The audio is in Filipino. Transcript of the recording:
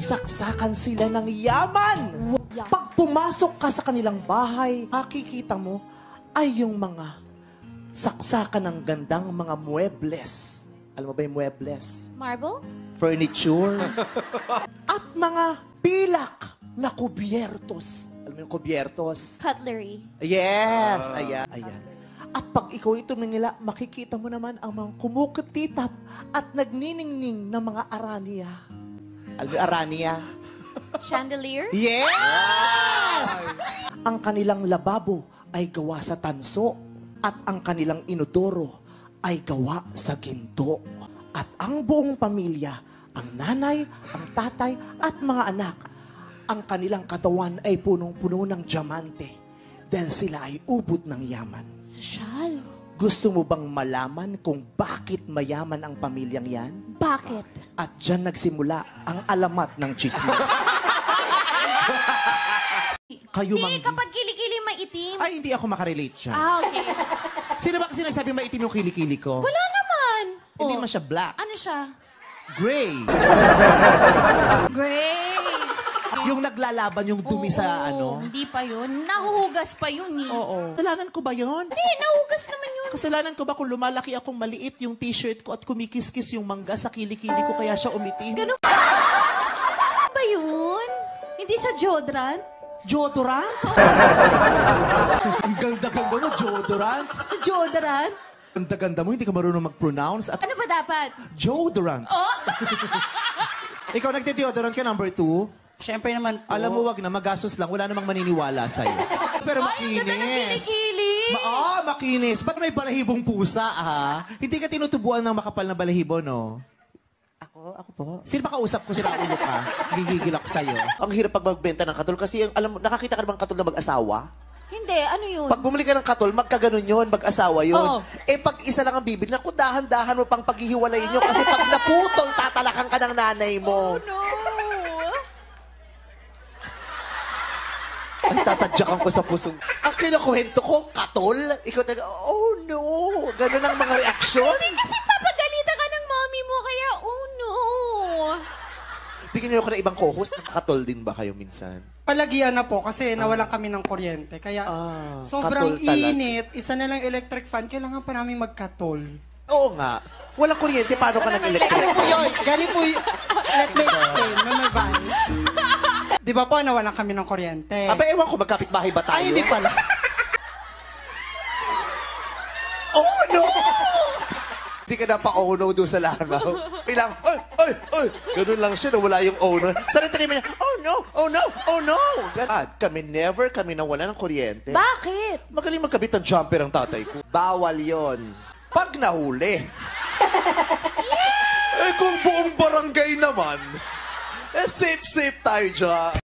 saksakan sila ng yaman. Pag pumasok ka sa kanilang bahay, makikita mo ay yung mga saksakan ng gandang mga muebles. Alam mo ba yung muebles? Marble? Furniture. At mga pilak na kubyertos. Alam mo yung kubyertos? Cutlery. Yes! Ayan, ayan. At pag ikaw ito nila, makikita mo naman ang mga kumukutitap at nagniningning ng mga arania. Alam mo yung arania? Chandelier? Yes! Ang kanilang lababo ay gawa sa tanso at ang kanilang inodoro ay gawa sa ginto. At ang buong pamilya, ang nanay, ang tatay at mga anak, ang kanilang katawan ay punong-puno ng diamante dahil sila ay ubod ng yaman. Sosyal. Gusto mo bang malaman kung bakit mayaman ang pamilyang yan? Bakit? At dyan nagsimula ang alamat ng chismis. Kayo Hindi, kapag kilikili maitim. Ay, hindi ako makarelate siya. Ah, okay. Sino ba kasi nagsabi maitim yung kilikili ko? Wala naman. Hindi Oh. man siya black. Ano siya? Gray. Gray. Yung naglalaban yung dumi sa ano. Hindi pa yun. Nahuhugas pa yun eh. Oo. Kasalanan ko ba yun? Hindi, nahuhugas naman yun. Kasalanan ko ba kung lumalaki akong maliit yung t-shirt ko at kumikis-kis yung mangga sa kilikili ko kaya siya umitim? Ganun ba yun? Hindi siya deodorant? Deodorant? Ang ganda-ganda mo, deodorant. Sa deodorant? Ang ganda mo, hindi ka marunong mag-pronounce. At Ano ba dapat? deodorant. Oh! Ikaw nagde-deodorant ka, number 2? Siyempre naman po. Alam mo, wag na, magastos lang. Wala namang maniniwala sa'yo. Pero Ay, ang ganda ng makinis. kilikili. Makinis. Ba't may balahibong pusa, ha? Hindi ka tinutubuan ng makapal na balahibo, no? Ako po. Sino ba kausap ko? Sila ulo ka? Gigigil ako sa'yo. Ang hirap pag magbenta ng katol kasi alam mo, nakakita ka naman katol na mag-asawa? Hindi, ano yun? Pag bumili ka ng katol, magkaganon yun, mag-asawa yun. Oo. Eh pag isa lang ang bibili, naku, dahan-dahan mo pang paghihiwalayin nyo kasi pag naputol, tatalakan ka ng nanay mo. Oh, no. Ay, tatadyakan ko sa pusong. Ang kinukwento ko, katol? Ikaw talaga, oh no, ganun ang mga reaksyon. Hindi kasi papagalitan ka ng mommy mo, kaya oh no. Bigyan niyo ako ng ibang co-host, nakatol din ba kayo minsan? Palagian na po kasi nawalan kami ng kuryente. Kaya sobrang katol talaga. init. Isa na lang electric fan. Kailangan pa namin magkatol. Oo nga. Walang kuryente, paano ka nag-electric? Galing po y- Let me explain. May advice. Di ba po, nawalan kami ng kuryente? Aba, ewan ko, magkapit-bahay ba tayo? Ay, hindi pala. Oh no! Hindi ka na pa-oh no doon sa langaw. Bilang, ay! Ganun lang siya, nawala yung oh no. Sa rin niya, oh no! At kami nawala ng kuryente. Bakit? Magaling magkabit ng jumper ang tatay ko. Bawal yon. Pag nahuli. Kung buong barangay naman, safe tayo dyan.